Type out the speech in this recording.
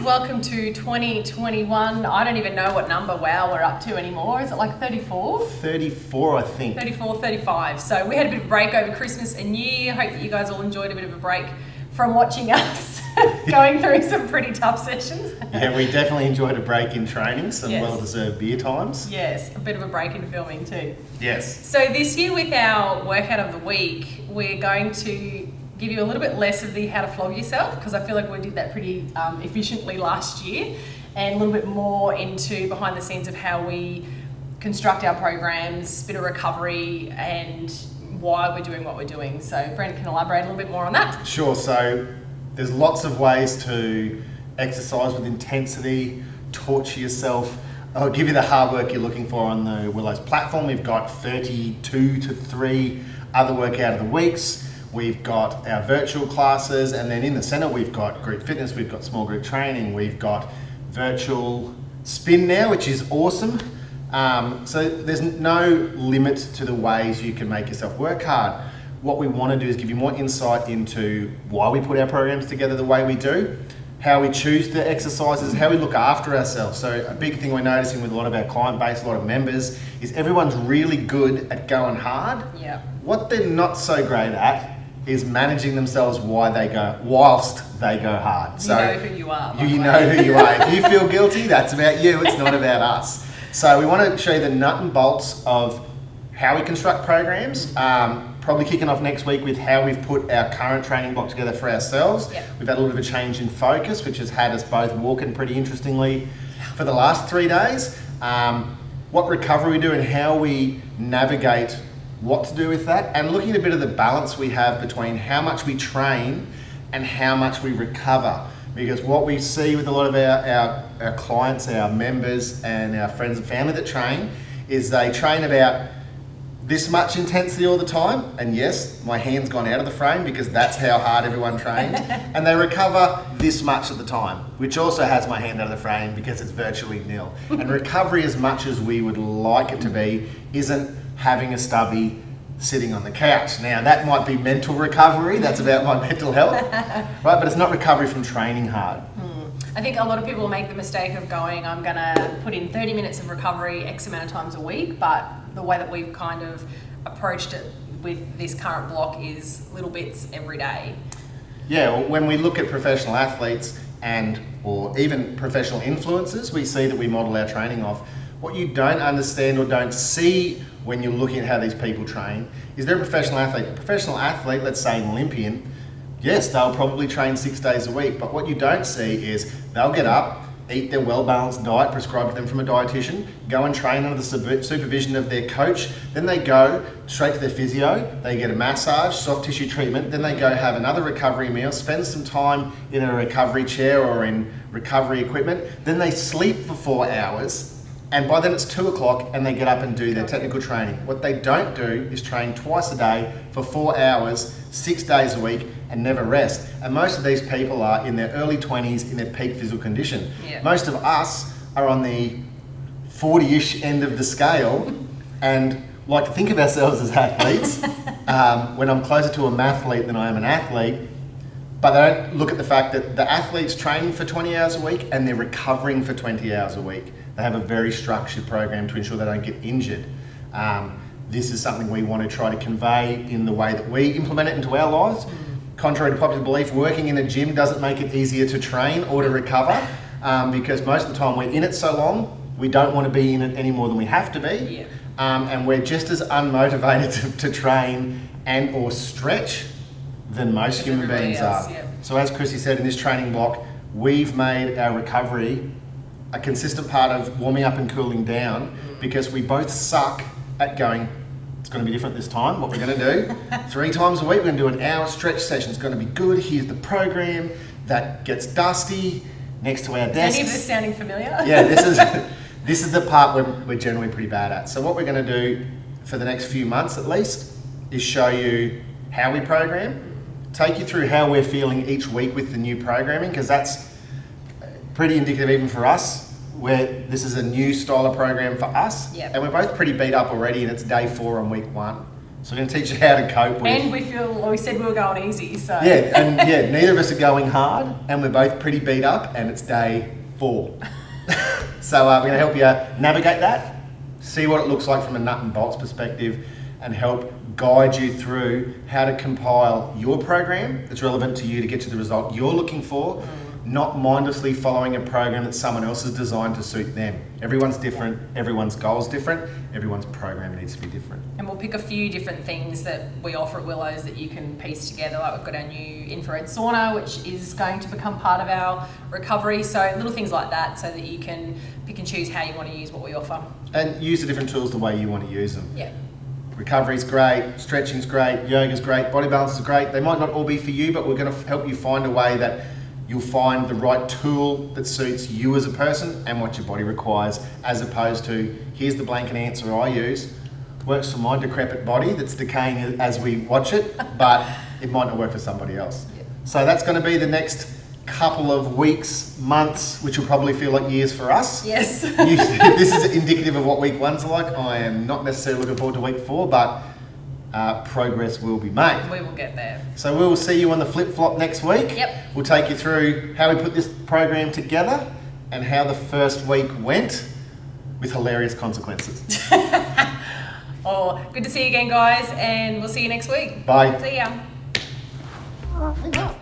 welcome to 2021. I don't even know what number WOW we're up to anymore. Is it like 34? 34, I think. 34, 35. So we had a bit of a break over Christmas and New Year. Hope that you guys all enjoyed a bit of a break from watching us going through some pretty tough sessions. Yeah, we definitely enjoyed a break in training, some Yes. well-deserved beer times. Yes, a bit of a break in filming too. Yes. So this year with our workout of the week, we're going to give you a little bit less of the how to flog yourself, because I feel like we did that pretty efficiently last year, and a little bit more into behind the scenes of how we construct our programs, bit of recovery, and why we're doing what we're doing. So Brent can elaborate a little bit more on that. Sure, so there's lots of ways to exercise with intensity, torture yourself. I'll give you the hard work you're looking for on the Willows platform. We've got 32 to 3 other workout of the weeks. We've got our virtual classes, and then in the centre we've got group fitness, we've got small group training, we've got virtual spin now, which is awesome. So there's no limit to the ways you can make yourself work hard. What we want to do is give you more insight into why we put our programs together the way we do, how we choose the exercises, how we look after ourselves. So a big thing we're noticing with a lot of our client base, a lot of members, is everyone's really good at going hard. Yeah. What they're not so great at is managing themselves whilst they go hard. You know who you are. You know who you are. If you feel guilty, that's about you, it's not about us. So we want to show you the nut and bolts of how we construct programs, probably kicking off next week with how we've put our current training block together for ourselves. Yep. We've had a little bit of a change in focus, which has had us both walking pretty interestingly for the last 3 days. What recovery we do and how we navigate what to do with that, and looking at a bit of the balance we have between how much we train and how much we recover. Because what we see with a lot of our clients, our members and our friends and family that train, is they train about this much intensity all the time, and yes, my hand's gone out of the frame because that's how hard everyone trains, and they recover this much at the time, which also has my hand out of the frame because it's virtually nil. And recovery, as much as we would like it to be, isn't having a stubby sitting on the couch. Now that might be mental recovery, that's about my mental health, right? But it's not recovery from training hard. I think a lot of people make the mistake of going, I'm going to put in 30 minutes of recovery X amount of times a week, but the way that we've kind of approached it with this current block is little bits every day. Yeah, well, when we look at professional athletes or even professional influencers, we see that we model our training off. What you don't understand or don't see when you're looking at how these people train is they're a professional athlete. A professional athlete, let's say an Olympian, yes, they'll probably train 6 days a week, but what you don't see is they'll get up, eat their well-balanced diet prescribed to them from a dietitian, go and train under the supervision of their coach, then they go straight to their physio, they get a massage, soft tissue treatment, then they go have another recovery meal, spend some time in a recovery chair or in recovery equipment, then they sleep for 4 hours, and by then it's 2 o'clock and they get up and do their technical training. What they don't do is train twice a day for 4 hours, 6 days a week, and never rest. And most of these people are in their early 20s in their peak physical condition. Yeah. Most of us are on the 40-ish end of the scale and like to think of ourselves as athletes when I'm closer to a mathlete than I am an athlete. But they don't look at the fact that the athlete's training for 20 hours a week and they're recovering for 20 hours a week. They have a very structured program to ensure they don't get injured. This is something we want to try to convey in the way that we implement it into our lives. Contrary to popular belief, working in a gym doesn't make it easier to train or to recover because most of the time we're in it so long, we don't want to be in it any more than we have to be. Yeah. And we're just as unmotivated to train and or stretch than most human beings are. Yeah. So as Chrissy said, in this training block, we've made our recovery a consistent part of warming up and cooling down because we both suck at going, it's going to be different this time, what we're going to do. 3 times a week, we're going to do an hour stretch session. It's going to be good. Here's the program. That gets dusty next to our desks. Is any of this sounding familiar? Yeah, this is the part we're generally pretty bad at. So what we're going to do for the next few months at least is show you how we program, take you through how we're feeling each week with the new programming, because that's pretty indicative even for us, where this is a new style of program for us. Yep. And we're both pretty beat up already and it's day 4 on week 1. So we're going to teach you how to cope with. And we said we were going easy, so. Neither of us are going hard, and we're both pretty beat up, and it's day 4. So we're going to help you navigate that, see what it looks like from a nut and bolts perspective, and help guide you through how to compile your program that's relevant to you to get to the result you're looking for, not mindlessly following a program that someone else has designed to suit them. Everyone's different, everyone's goal's different, everyone's program needs to be different. And we'll pick a few different things that we offer at Willows that you can piece together. Like we've got our new infrared sauna, which is going to become part of our recovery. So little things like that so that you can pick and choose how you want to use what we offer. And use the different tools the way you want to use them. Yeah. Recovery's great, stretching's great, yoga's great, body balance is great. They might not all be for you, but we're going to help you find a way that you'll find the right tool that suits you as a person and what your body requires, as opposed to, here's the blanket answer I use. Works for my decrepit body that's decaying as we watch it, but it might not work for somebody else. Yeah. So that's going to be the next couple of weeks, months, which will probably feel like years for us. Yes. If this is indicative of what week 1's like, I am not necessarily looking forward to week 4, but progress will be made. We will get there. So we will see you on the flip-flop next week. Yep. We'll take you through how we put this program together and how the first week went, with hilarious consequences. Good to see you again, guys, and we'll see you next week. Bye. See ya. Hang up.